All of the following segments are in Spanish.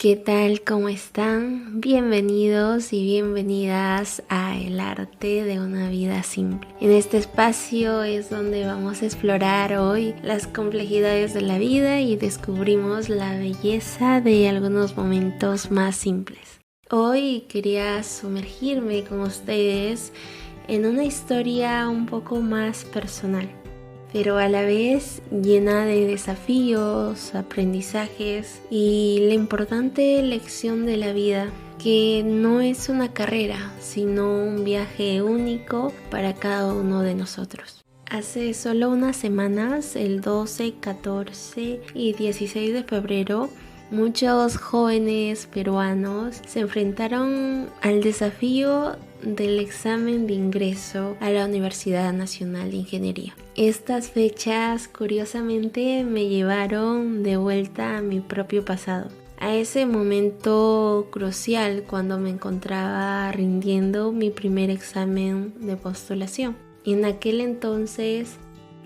¿Qué tal? ¿Cómo están? Bienvenidos y bienvenidas a El arte de una vida simple. En este espacio es donde vamos a explorar hoy las complejidades de la vida y descubrimos la belleza de algunos momentos más simples. Hoy quería sumergirme con ustedes en una historia un poco más personal, pero a la vez llena de desafíos, aprendizajes y la importante lección de la vida, que no es una carrera, sino un viaje único para cada uno de nosotros. Hace solo unas semanas, el 12, 14 y 16 de febrero, muchos jóvenes peruanos se enfrentaron al desafío del examen de ingreso a la Universidad Nacional de Ingeniería. Estas fechas, curiosamente, me llevaron de vuelta a mi propio pasado, a ese momento crucial cuando me encontraba rindiendo mi primer examen de postulación. En aquel entonces,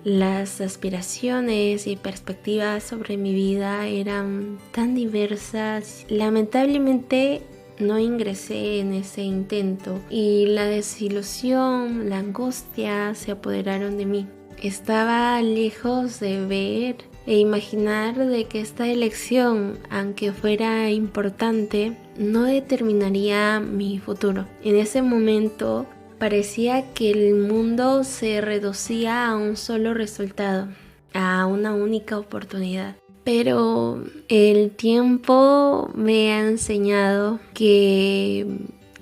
las aspiraciones y perspectivas sobre mi vida eran tan diversas. Lamentablemente no ingresé en ese intento y la desilusión, la angustia se apoderaron de mí. Estaba lejos de ver e imaginar de que esta elección, aunque fuera importante, no determinaría mi futuro. En ese momento parecía que el mundo se reducía a un solo resultado, a una única oportunidad. Pero el tiempo me ha enseñado que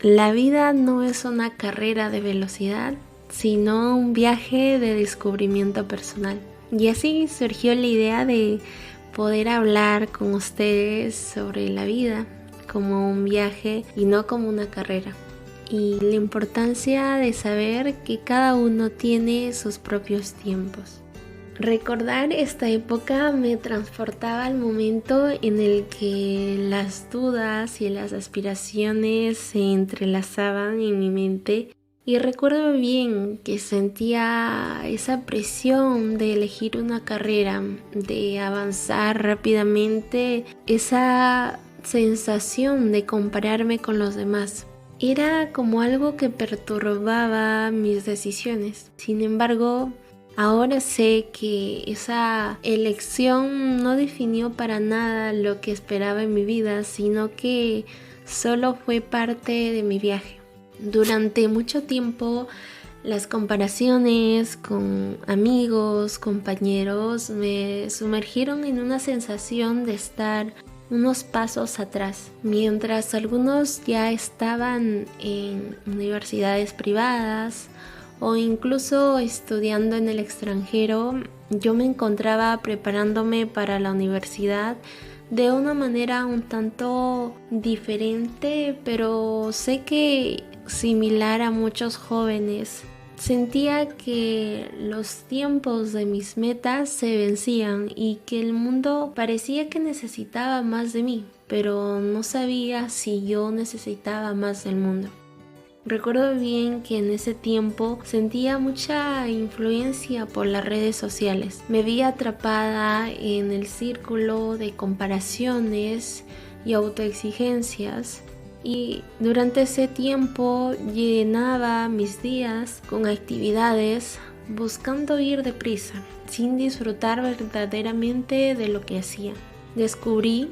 la vida no es una carrera de velocidad, sino un viaje de descubrimiento personal. Y así surgió la idea de poder hablar con ustedes sobre la vida como un viaje y no como una carrera. Y la importancia de saber que cada uno tiene sus propios tiempos. Recordar esta época me transportaba al momento en el que las dudas y las aspiraciones se entrelazaban en mi mente, y recuerdo bien que sentía esa presión de elegir una carrera, de avanzar rápidamente, esa sensación de compararme con los demás. Era como algo que perturbaba mis decisiones. Sin embargo, ahora sé que esa elección no definió para nada lo que esperaba en mi vida, sino que solo fue parte de mi viaje. Durante mucho tiempo, las comparaciones con amigos, compañeros, me sumergieron en una sensación de estar unos pasos atrás. Mientras algunos ya estaban en universidades privadas o incluso estudiando en el extranjero, yo me encontraba preparándome para la universidad de una manera un tanto diferente, pero sé que similar a muchos jóvenes. Sentía que los tiempos de mis metas se vencían y que el mundo parecía que necesitaba más de mí, pero no sabía si yo necesitaba más del mundo. Recuerdo bien que en ese tiempo sentía mucha influencia por las redes sociales. Me vi atrapada en el círculo de comparaciones y autoexigencias, y durante ese tiempo llenaba mis días con actividades buscando ir deprisa, sin disfrutar verdaderamente de lo que hacía. Descubrí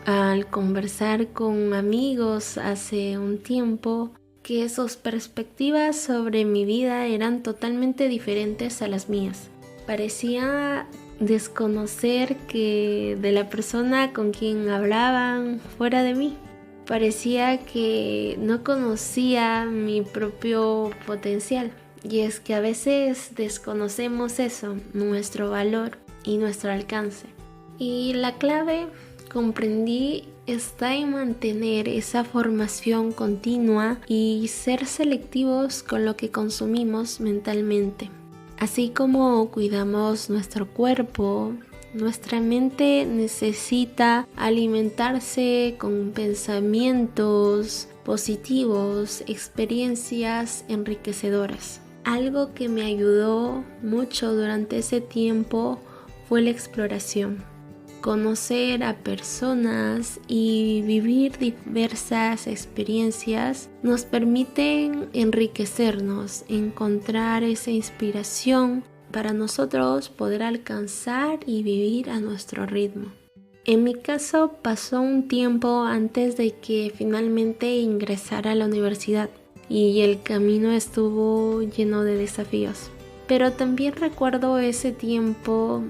al conversar con amigos hace un tiempo que sus perspectivas sobre mi vida eran totalmente diferentes a las mías. Parecía desconocer que de la persona con quien hablaban fuera de mí. Parecía que no conocía mi propio potencial. Y es que a veces desconocemos eso, nuestro valor y nuestro alcance. Y la clave, comprendí, está en mantener esa formación continua y ser selectivos con lo que consumimos mentalmente. Así como cuidamos nuestro cuerpo, nuestra mente necesita alimentarse con pensamientos positivos, experiencias enriquecedoras. Algo que me ayudó mucho durante ese tiempo fue la exploración. conocer a personas y vivir diversas experiencias nos permiten enriquecernos, encontrar esa inspiración para nosotros poder alcanzar y vivir a nuestro ritmo. En mi caso pasó un tiempo antes de que finalmente ingresara a la universidad y el camino estuvo lleno de desafíos. Pero también recuerdo ese tiempo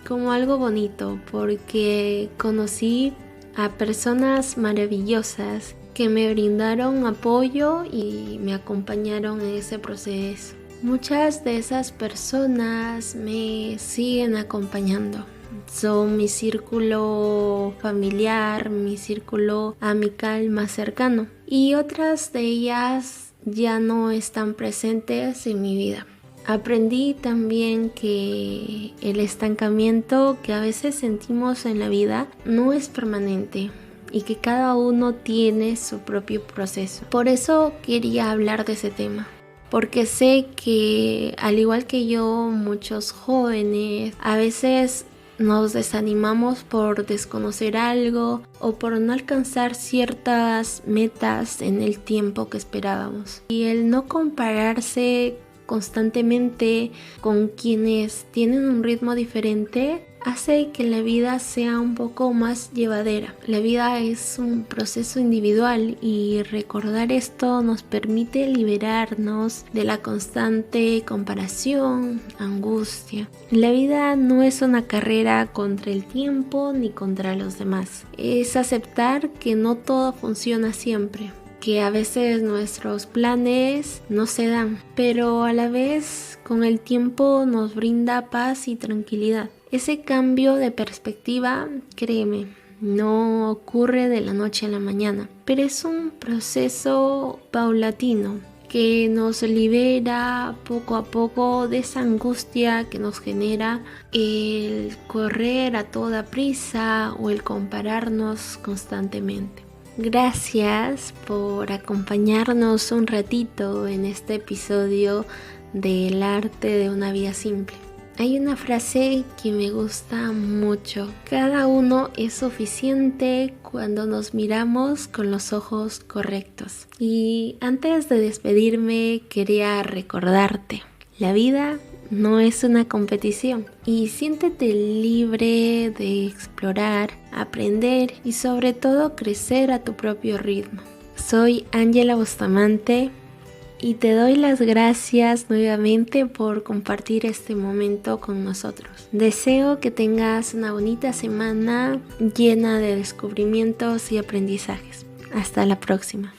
como algo bonito porque conocí a personas maravillosas que me brindaron apoyo y me acompañaron en ese proceso. Muchas de esas personas me siguen acompañando. Son mi círculo familiar, mi círculo amical más cercano. Y otras de ellas ya no están presentes en mi vida. Aprendí también que el estancamiento que a veces sentimos en la vida no es permanente y que cada uno tiene su propio proceso. Por eso quería hablar de ese tema, porque sé que al igual que yo, muchos jóvenes a veces nos desanimamos por desconocer algo o por no alcanzar ciertas metas en el tiempo que esperábamos. Y el no compararse constantemente con quienes tienen un ritmo diferente hace que la vida sea un poco más llevadera. La vida es un proceso individual y recordar esto nos permite liberarnos de la constante comparación, angustia. La vida no es una carrera contra el tiempo ni contra los demás. Es aceptar que no todo funciona siempre, que a veces nuestros planes no se dan, pero a la vez con el tiempo nos brinda paz y tranquilidad. Ese cambio de perspectiva, créeme, no ocurre de la noche a la mañana, pero es un proceso paulatino que nos libera poco a poco de esa angustia que nos genera el correr a toda prisa o el compararnos constantemente. Gracias por acompañarnos un ratito en este episodio del arte de una vida simple. Hay una frase que me gusta mucho. Cada uno es suficiente cuando nos miramos con los ojos correctos. Y antes de despedirme, quería recordarte, la vida no es una competición y siéntete libre de explorar, aprender y sobre todo crecer a tu propio ritmo. Soy Ángela Bustamante y te doy las gracias nuevamente por compartir este momento con nosotros. Deseo que tengas una bonita semana llena de descubrimientos y aprendizajes. Hasta la próxima.